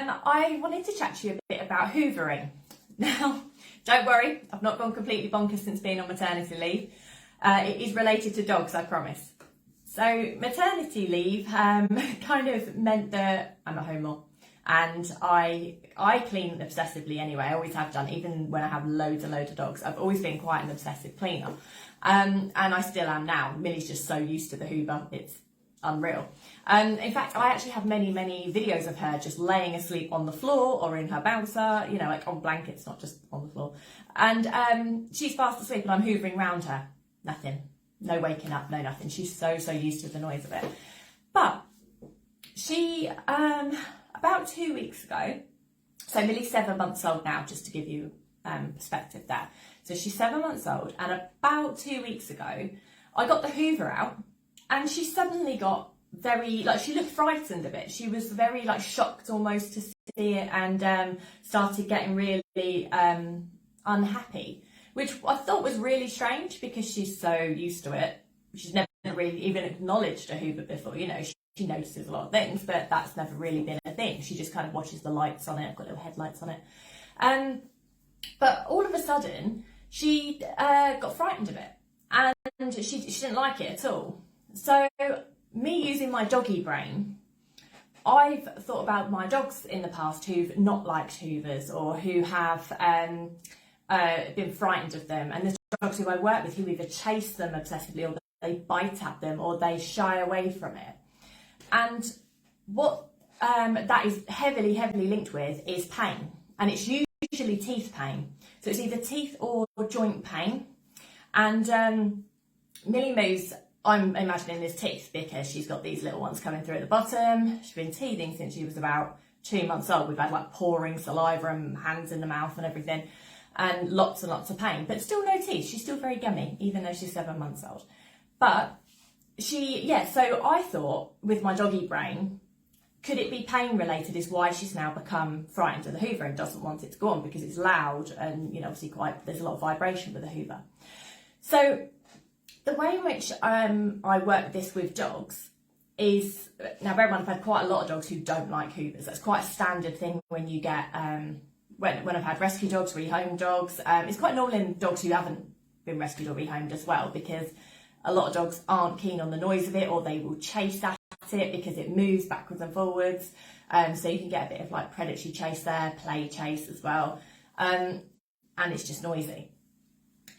I wanted to chat to you a bit about hoovering. Now, don't worry, I've not gone completely bonkers since being on maternity leave. It is related to dogs, I promise. So maternity leave kind of meant that I'm at home more, and I clean obsessively anyway. I always have done, even when I have loads and loads of dogs. I've always been quite an obsessive cleaner, and I still am now. Millie's just so used to the hoover, it's unreal. In fact, I actually have many videos of her just laying asleep on the floor or in her bouncer, you know, like on blankets, not just on the floor. And she's fast asleep and I'm hoovering round her. Nothing. No waking up, no nothing. She's so used to the noise of it. But she, about 2 weeks ago, so Millie's 7 months old now, just to give you perspective there. So she's 7 months old, and about 2 weeks ago, I got the hoover out, and she suddenly got very, like, she looked frightened a bit. She was very, like, shocked almost to see it, and started getting really unhappy, which I thought was really strange because she's so used to it. She's never really even acknowledged a hoover before, you know. She notices a lot of things, but that's never really been a thing. She just kind of watches the lights on it. I've got little headlights on it. But all of a sudden, she got frightened of it, and she didn't like it at all. So me using my doggy brain, I've thought about my dogs in the past who've not liked hoovers, or who have been frightened of them. And there's dogs who I work with who either chase them obsessively, or they bite at them, or they shy away from it. And what that is heavily linked with is pain, and it's usually teeth pain. So it's either teeth or joint pain. And Millie Moo's, I'm imagining, there's teeth because she's got these little ones coming through at the bottom. She's been teething since she was about 2 months old. We've had like pouring saliva and hands in the mouth and everything, and lots of pain, but still no teeth. She's still very gummy, even though she's 7 months old. But so I thought, with my doggy brain, could it be pain related is why she's now become frightened of the hoover and doesn't want it to go on, because it's loud and, you know, obviously there's a lot of vibration with the hoover. So the way in which I work this with dogs is, now bear in mind, I've had quite a lot of dogs who don't like hoovers. That's quite a standard thing when you get, when I've had rescue dogs, rehomed dogs. It's quite normal in dogs who haven't been rescued or rehomed as well, because a lot of dogs aren't keen on the noise of it, or they will chase at it because it moves backwards and forwards. So you can get a bit of like predatory chase there, play chase as well. And it's just noisy.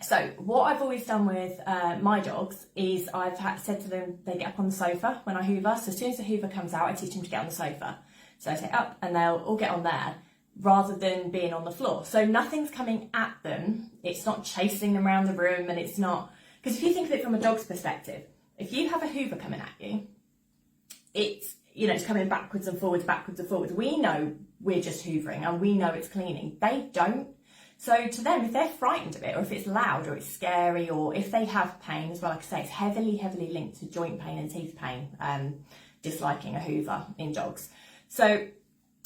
So what I've always done with my dogs is I've said to them, they get up on the sofa when I hoover. So as soon as the hoover comes out, I teach them to get on the sofa. So I say up and they'll all get on there, rather than being on the floor. So nothing's coming at them. It's not chasing them around the room, and it's not, because if you think of it from a dog's perspective, if you have a hoover coming at you, it's, you know, it's coming backwards and forwards. We know we're just hoovering and we know it's cleaning. They don't. So to them, if they're frightened of it, or if it's loud, or it's scary, or if they have pain as well, like I say, it's heavily linked to joint pain and teeth pain, disliking a hoover in dogs. So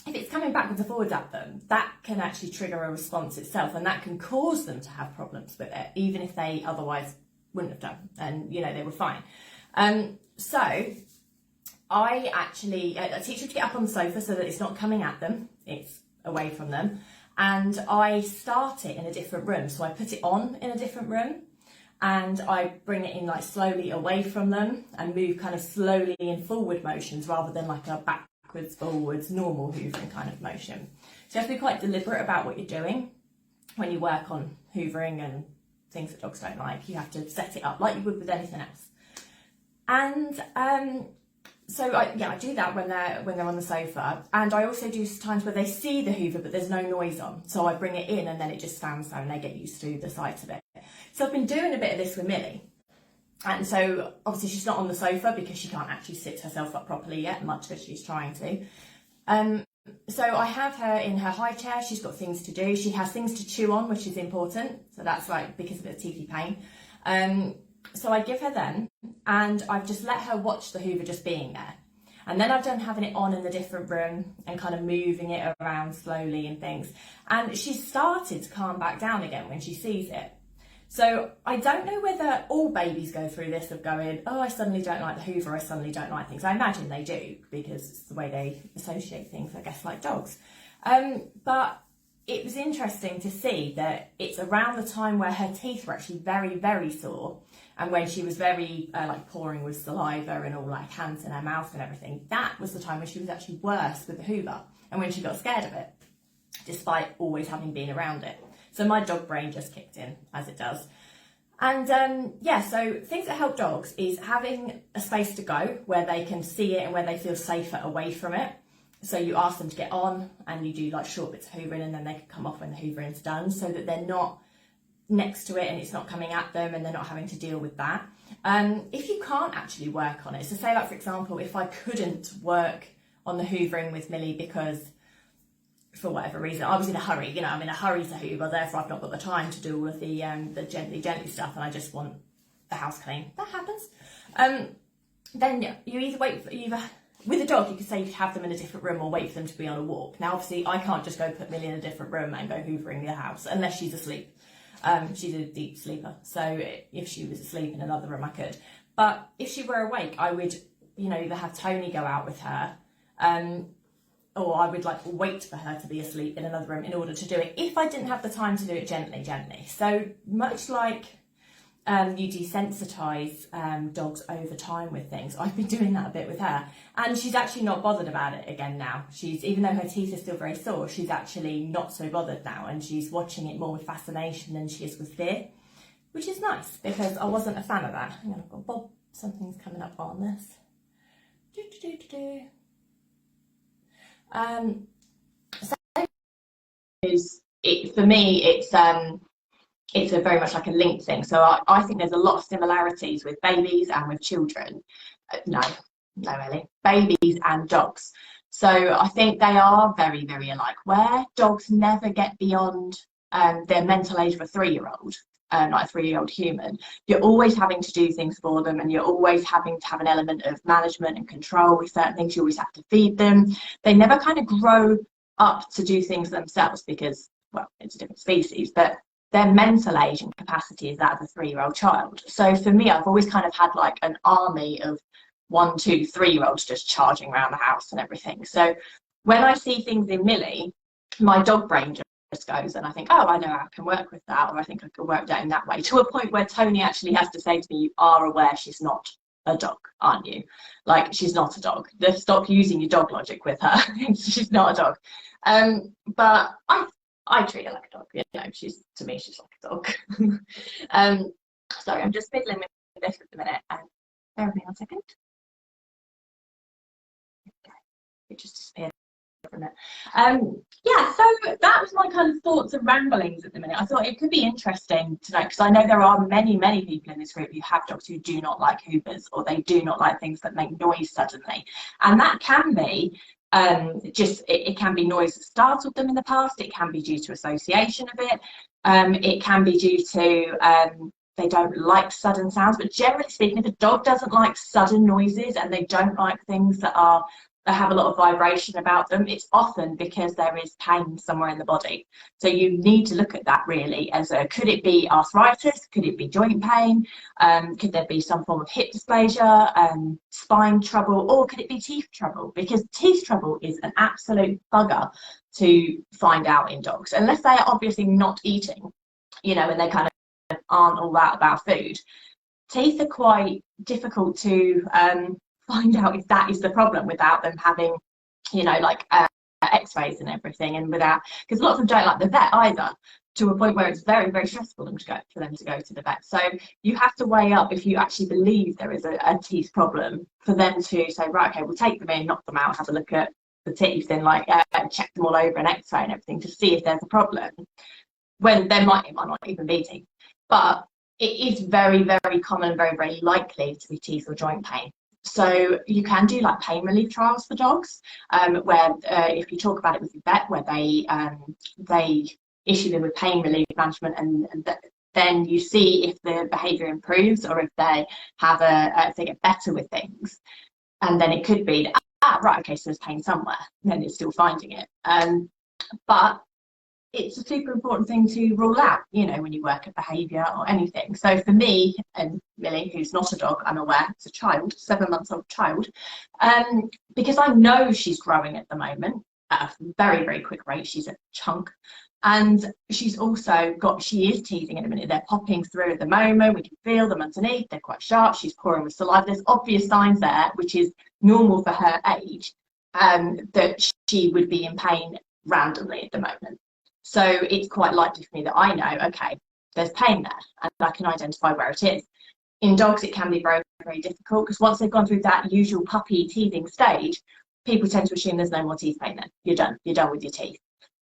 if it's coming backwards and forwards at them, that can actually trigger a response itself, and that can cause them to have problems with it, even if they otherwise wouldn't have done, and, you know, they were fine. So I actually I teach them to get up on the sofa so that it's not coming at them, it's away from them. And I start it in a different room. So I put it on in a different room, and I bring it in like slowly away from them, and move kind of slowly in forward motions rather than like a backwards, forwards, normal hoovering kind of motion. So you have to be quite deliberate about what you're doing when you work on hoovering and things that dogs don't like. You have to set it up like you would with anything else. And so I do that when they're on the sofa, and I also do times where they see the hoover but there's no noise on. So I bring it in, and then it just stands there and they get used to the sight of it. So I've been doing a bit of this with Millie. And so obviously she's not on the sofa because she can't actually sit herself up properly yet, much as she's trying to. So I have her in her high chair. She's got things to do. She has things to chew on, which is important. So that's like because of the teethy pain. So I give her them, and I've just let her watch the hoover just being there. And then I've done having it on in the different room and kind of moving it around slowly and things. And she's started to calm back down again when she sees it. So I don't know whether all babies go through this of going, oh, I suddenly don't like the hoover, I suddenly don't like things. I imagine they do, because it's the way they associate things, I guess, like dogs. But it was interesting to see that it's around the time where her teeth were actually very, very sore, and when she was very like pouring with saliva and all like hands in her mouth and everything, that was the time when she was actually worse with the hoover, and when she got scared of it, despite always having been around it. So my dog brain just kicked in, as it does. And yeah, so things that help dogs is having a space to go where they can see it and where they feel safer away from it. So you ask them to get on and you do like short bits of hoovering, and then they can come off when the hoovering's done, so that they're not next to it and it's not coming at them and they're not having to deal with that. If you can't actually work on it, so say like, for example, if I couldn't work on the hoovering with Millie because for whatever reason I was in a hurry, you know, I'm in a hurry to hoover, therefore I've not got the time to do all of the gently stuff, and I just want the house clean. That happens. Then you either wait for with a dog, you could say you could have them in a different room or wait for them to be on a walk. Now, obviously, I can't just go put Millie in a different room and go hoovering the house unless she's asleep. She's a deep sleeper, so if she was asleep in another room, I could. But if she were awake, I would, you know, either have Tony go out with her, or I would like wait for her to be asleep in another room in order to do it, if I didn't have the time to do it gently. So much like you desensitize dogs over time with things, I've been doing that a bit with her, and she's actually not bothered about it again now. She's, even though her teeth are still very sore, she's actually not so bothered now, and she's watching it more with fascination than she is with fear, which is nice, because I wasn't a fan of that. Hang on, I've got Bob, something's coming up on this. So for me, it's a very much like a linked thing. So I think there's a lot of similarities with babies and with children. No, Ellie. Babies and dogs. So I think they are very, very alike, where dogs never get beyond their mental age of a 3-year-old, like a 3-year-old human. You're always having to do things for them, and you're always having to have an element of management and control with certain things. You always have to feed them. They never kind of grow up to do things themselves because, well, it's a different species, but their mental age and capacity is that of a 3-year-old child. So for me, I've always kind of had like an army of 1, 2, 3-year-olds just charging around the house and everything. So when I see things in Millie, my dog brain just goes, and I think, oh, I know I can work with that, or I think I can work that in that way, to a point where Tony actually has to say to me, you are aware she's not a dog, aren't you? Like, she's not a dog. Stop using your dog logic with her. She's not a dog. But I treat her like a dog, you know, to me she's like a dog. Sorry, I'm just fiddling with this at the minute. Bear with me 1 second. Okay. It just disappeared from it. Yeah, so that was my kind of thoughts and ramblings at the minute. I thought it could be interesting to know, because I know there are many people in this group who have dogs who do not like hoovers, or they do not like things that make noise suddenly, and that can be it can be noise that startled them in the past. It can be due to association of it. It can be due to they don't like sudden sounds. But generally speaking, if a dog doesn't like sudden noises and they don't like things that have a lot of vibration about them, it's often because there is pain somewhere in the body. So you need to look at that really as could it be arthritis? Could it be joint pain? Could there be some form of hip dysplasia, spine trouble, or could it be teeth trouble? Because teeth trouble is an absolute bugger to find out in dogs, unless they are obviously not eating, you know, and they kind of aren't all that about food. Teeth are quite difficult to find out if that is the problem without them having, you know, like x-rays and everything, and without, because a lot of them don't like the vet either, to a point where it's very, very stressful for them to go to the vet. So you have to weigh up if you actually believe there is a teeth problem, for them to say, right, okay, we'll take them in, knock them out, have a look at the teeth, and like check them all over, an x-ray and everything, to see if there's a problem, when it might not even be teeth. But it is very, very common and very, very likely to be teeth or joint pain. So you can do like pain relief trials for dogs, where if you talk about it with your vet, where they issue them with pain relief management, and then you see if the behaviour improves, or if they have if they get better with things, and then it could be right, okay, so there's pain somewhere, and then it's still finding it. But it's a super important thing to rule out, you know, when you work at behaviour or anything. So for me and Millie, who's not a dog, I'm aware, it's a child, 7 months old child, because I know she's growing at the moment at a very, very quick rate. She's a chunk. And she's also she is teething in a minute. They're popping through at the moment. We can feel them underneath. They're quite sharp. She's pouring with saliva. There's obvious signs there, which is normal for her age, that she would be in pain randomly at the moment. So it's quite likely for me that I know, okay, there's pain there, and I can identify where it is. In dogs, it can be very, very difficult, because once they've gone through that usual puppy teething stage, people tend to assume there's no more teeth pain then. You're done with your teeth.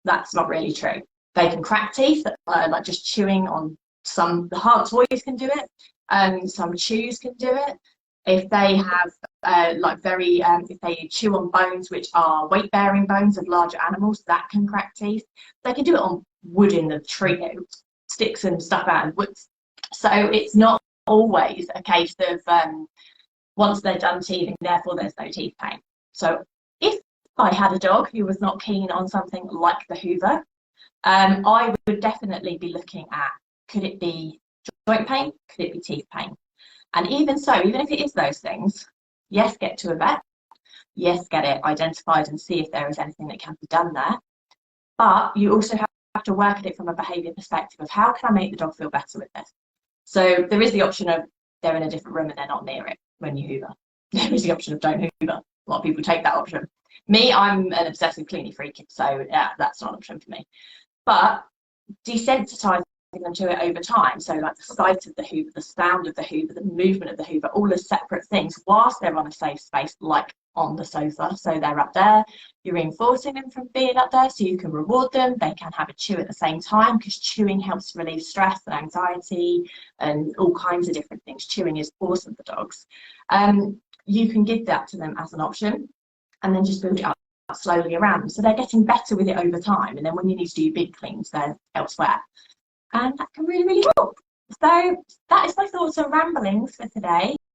That's not really true. They can crack teeth, like just chewing on the hard toys can do it, and some chews can do it. If they have if they chew on bones which are weight-bearing bones of larger animals, that can crack teeth. They can do it on wood in the tree, sticks and stuff out of wood. So it's not always a case of once they're done teething, therefore there's no teeth pain. So if I had a dog who was not keen on something like the hoover, I would definitely be looking at, could it be joint pain? Could it be teeth pain? And even so, even if it is those things, yes, get to a vet. Yes, get it identified and see if there is anything that can be done there. But you also have to work at it from a behaviour perspective of, how can I make the dog feel better with this? So there is the option of they're in a different room and they're not near it when you hoover. There is the option of don't hoover. A lot of people take that option. Me, I'm an obsessive cleaning freak, so yeah, that's not an option for me. But desensitizing them to it over time, so like the sight of the hoover, the sound of the hoover, the movement of the hoover, all as separate things whilst they're on a safe space, like on the sofa. So they're up there, you're reinforcing them from being up there, so you can reward them. They can have a chew at the same time, because chewing helps to relieve stress and anxiety and all kinds of different things. Chewing is awesome for dogs. You can give that to them as an option, and then just build it up slowly around them, so they're getting better with it over time. And then when you need to do your big cleans, they're elsewhere, and that can really, really help. So that is my thoughts and ramblings for today.